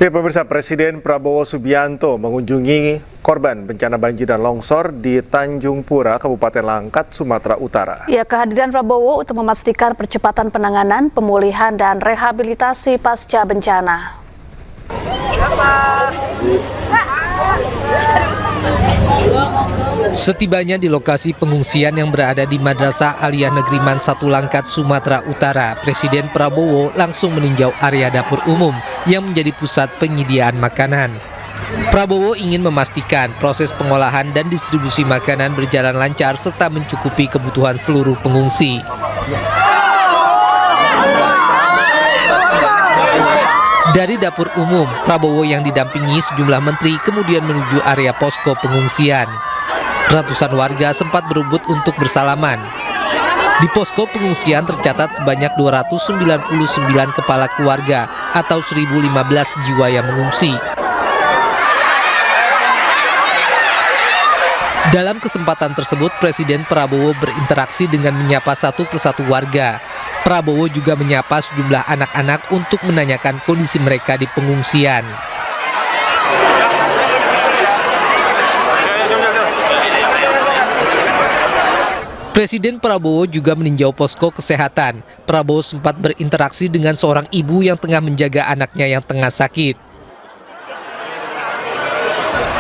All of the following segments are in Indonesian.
Ya, pemirsa, Presiden Prabowo Subianto mengunjungi korban bencana banjir dan longsor di Tanjung Pura, Kabupaten Langkat, Sumatera Utara. Ya, kehadiran Prabowo untuk memastikan percepatan penanganan, pemulihan, dan rehabilitasi pasca bencana. Setibanya di lokasi pengungsian yang berada di Madrasah Aliyah Negeri Man 1 Langkat, Sumatera Utara, Presiden Prabowo langsung meninjau area dapur umum yang menjadi pusat penyediaan makanan. Prabowo ingin memastikan proses pengolahan dan distribusi makanan berjalan lancar serta mencukupi kebutuhan seluruh pengungsi. Dari dapur umum, Prabowo yang didampingi sejumlah menteri kemudian menuju area posko pengungsian. Ratusan warga sempat berebut untuk bersalaman. Di posko pengungsian tercatat sebanyak 299 kepala keluarga atau 1.015 jiwa yang mengungsi. Dalam kesempatan tersebut, Presiden Prabowo berinteraksi dengan menyapa satu persatu warga. Prabowo juga menyapa sejumlah anak-anak untuk menanyakan kondisi mereka di pengungsian. Presiden Prabowo juga meninjau posko kesehatan. Prabowo sempat berinteraksi dengan seorang ibu yang tengah menjaga anaknya yang tengah sakit.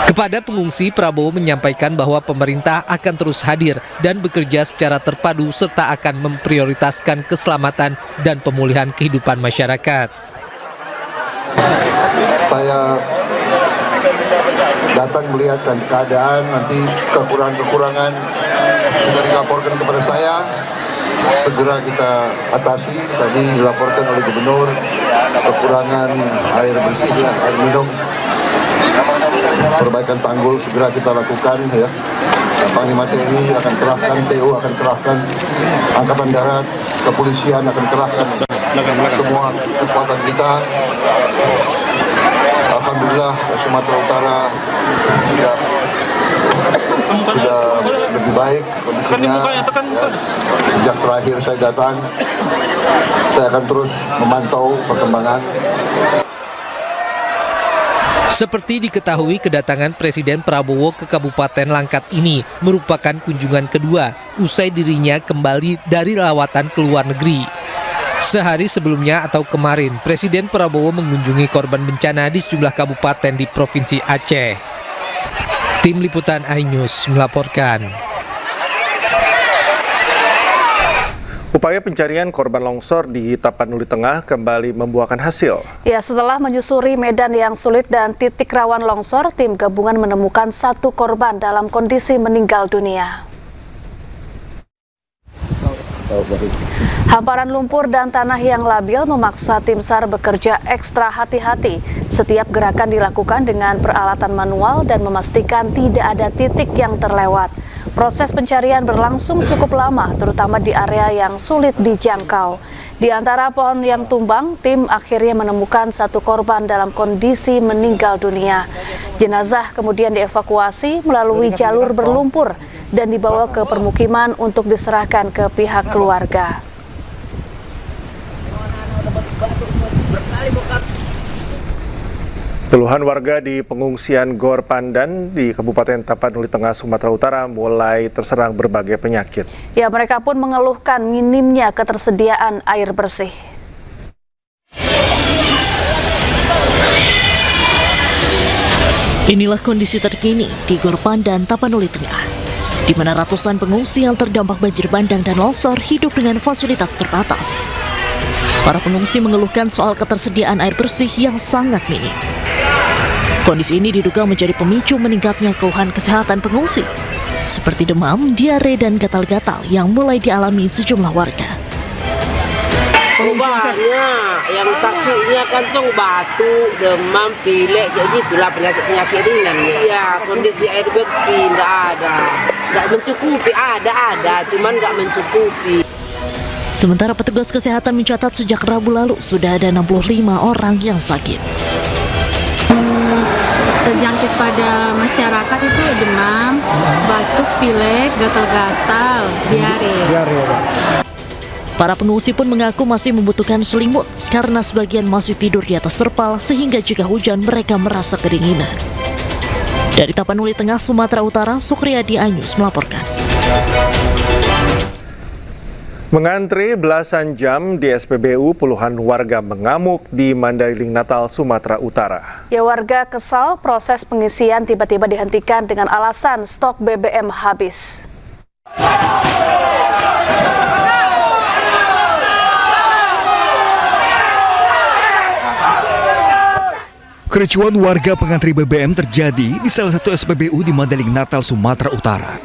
Kepada pengungsi, Prabowo menyampaikan bahwa pemerintah akan terus hadir dan bekerja secara terpadu serta akan memprioritaskan keselamatan dan pemulihan kehidupan masyarakat. Saya datang melihat keadaan, nanti kekurangan-kekurangan sudah dilaporkan kepada saya, segera kita atasi. Tadi dilaporkan oleh Gubernur kekurangan air bersih, air minum. Perbaikan tanggul segera kita lakukan ya. Panglima TNI akan kerahkan, PU akan kerahkan, Angkatan Darat, Kepolisian akan kerahkan semua kekuatan kita. Alhamdulillah Sumatera Utara sudah lebih baik kondisinya. Ya. Sejak terakhir saya datang, saya akan terus memantau perkembangan. Seperti diketahui, kedatangan Presiden Prabowo ke Kabupaten Langkat ini merupakan kunjungan kedua usai dirinya kembali dari lawatan ke luar negeri. Sehari sebelumnya atau kemarin, Presiden Prabowo mengunjungi korban bencana di sejumlah kabupaten di Provinsi Aceh. Tim Liputan iNews melaporkan. Upaya pencarian korban longsor di Tapanuli Tengah kembali membuahkan hasil. Ya, setelah menyusuri medan yang sulit dan titik rawan longsor, tim gabungan menemukan satu korban dalam kondisi meninggal dunia. Hamparan lumpur dan tanah yang labil memaksa tim SAR bekerja ekstra hati-hati. Setiap gerakan dilakukan dengan peralatan manual dan memastikan tidak ada titik yang terlewat. Proses pencarian berlangsung cukup lama, terutama di area yang sulit dijangkau. Di antara pohon yang tumbang, tim akhirnya menemukan satu korban dalam kondisi meninggal dunia. Jenazah kemudian dievakuasi melalui jalur berlumpur dan dibawa ke permukiman untuk diserahkan ke pihak keluarga. Puluhan warga di pengungsian Gor Pandan di Kabupaten Tapanuli Tengah, Sumatera Utara mulai terserang berbagai penyakit. Ya, mereka pun mengeluhkan minimnya ketersediaan air bersih. Inilah kondisi terkini di Gor Pandan, Tapanuli Tengah, di mana ratusan pengungsi yang terdampak banjir bandang dan longsor hidup dengan fasilitas terbatas. Para pengungsi mengeluhkan soal ketersediaan air bersih yang sangat minim. Kondisi ini diduga menjadi pemicu meningkatnya keluhan kesehatan pengungsi, seperti demam, diare, dan gatal-gatal yang mulai dialami sejumlah warga. Perubahannya yang sakitnya kan tuh batuk, demam, pilek, jadi itulah penyakit-penyakit ringan. Iya, kondisi air bersih nggak ada, nggak mencukupi, ada, cuman nggak mencukupi. Sementara petugas kesehatan mencatat sejak Rabu lalu sudah ada 65 orang yang sakit. Terjangkit pada masyarakat itu demam, batuk, pilek, gatal-gatal, diare. Para pengungsi pun mengaku masih membutuhkan selimut karena sebagian masih tidur di atas terpal sehingga jika hujan mereka merasa kedinginan. Dari Tapanuli Tengah, Sumatera Utara, Sukriyadi Anyus melaporkan. Mengantri belasan jam di SPBU, puluhan warga mengamuk di Mandailing Natal, Sumatera Utara. Ya, warga kesal proses pengisian tiba-tiba dihentikan dengan alasan stok BBM habis. Kericuan warga pengantri BBM terjadi di salah satu SPBU di Mandailing Natal, Sumatera Utara.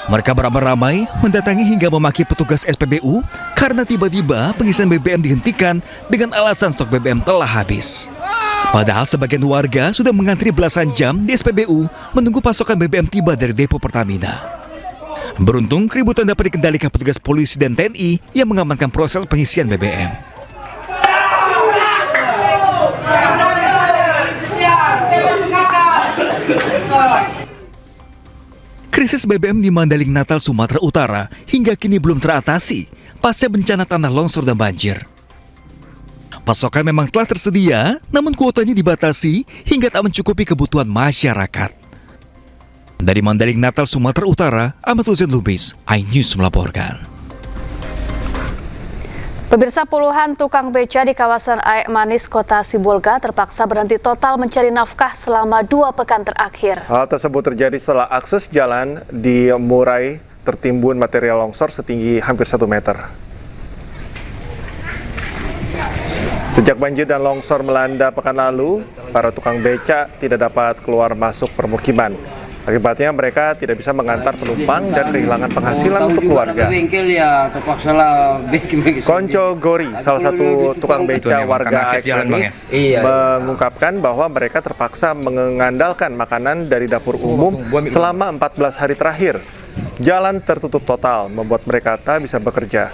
Mereka beramai-ramai mendatangi hingga memaki petugas SPBU karena tiba-tiba pengisian BBM dihentikan dengan alasan stok BBM telah habis. Padahal sebagian warga sudah mengantri belasan jam di SPBU menunggu pasokan BBM tiba dari depo Pertamina. Beruntung, keributan dapat dikendalikan petugas polisi dan TNI yang mengamankan proses pengisian BBM. Krisis BBM di Mandailing Natal, Sumatera Utara hingga kini belum teratasi pasca bencana tanah longsor dan banjir. Pasokan memang telah tersedia, namun kuotanya dibatasi hingga tak mencukupi kebutuhan masyarakat. Dari Mandailing Natal, Sumatera Utara, Ahmad Hussein Lubis, iNews melaporkan. Pemirsa, puluhan tukang beca di kawasan Aek Manis, Kota Sibolga terpaksa berhenti total mencari nafkah selama 2 pekan terakhir. Hal tersebut terjadi setelah akses jalan di Murai tertimbun material longsor setinggi hampir 1 meter. Sejak banjir dan longsor melanda pekan lalu, para tukang beca tidak dapat keluar masuk permukiman. Akibatnya mereka tidak bisa mengantar penumpang dan kehilangan penghasilan untuk keluarga. Konco Gori, salah satu tukang beca warga Aek Manis, mengungkapkan bahwa mereka terpaksa mengandalkan makanan dari dapur umum selama 14 hari terakhir. Jalan tertutup total, membuat mereka tak bisa bekerja.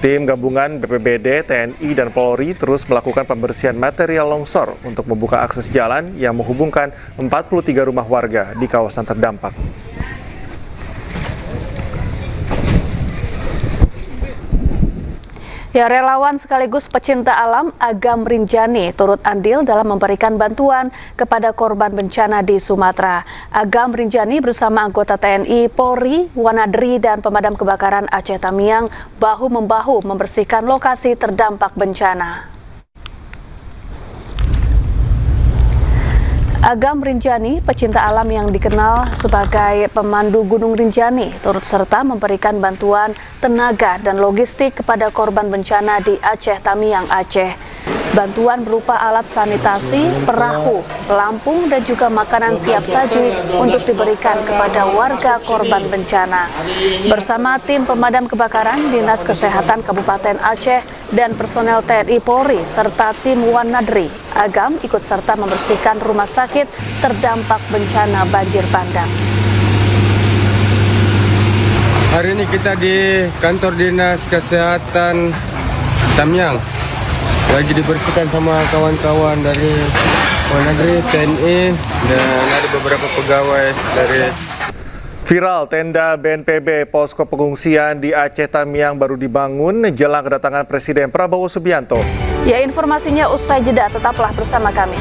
Tim gabungan BPBD, TNI, dan Polri terus melakukan pembersihan material longsor untuk membuka akses jalan yang menghubungkan 43 rumah warga di kawasan terdampak. Ya, relawan sekaligus pecinta alam Agam Rinjani turut andil dalam memberikan bantuan kepada korban bencana di Sumatera. Agam Rinjani bersama anggota TNI, Polri, Wanadri, dan pemadam kebakaran Aceh Tamiang bahu-membahu membersihkan lokasi terdampak bencana. Agam Rinjani, pecinta alam yang dikenal sebagai pemandu Gunung Rinjani, turut serta memberikan bantuan tenaga dan logistik kepada korban bencana di Aceh Tamiang, Aceh. Bantuan berupa alat sanitasi, perahu, pelampung, dan juga makanan siap saji untuk diberikan kepada warga korban bencana. Bersama tim pemadam kebakaran, Dinas Kesehatan Kabupaten Aceh, dan personel TNI Polri, serta tim Wanadri, Agam ikut serta membersihkan rumah sakit terdampak bencana banjir bandang. Hari ini kita di kantor Dinas Kesehatan Tamiang. Lagi dibersihkan sama kawan-kawan dari Wanadri, TNI, dan ada beberapa pegawai dari... Viral, tenda BNPB posko pengungsian di Aceh Tamiang baru dibangun jelang kedatangan Presiden Prabowo Subianto. Ya, informasinya usai jeda, tetaplah bersama kami.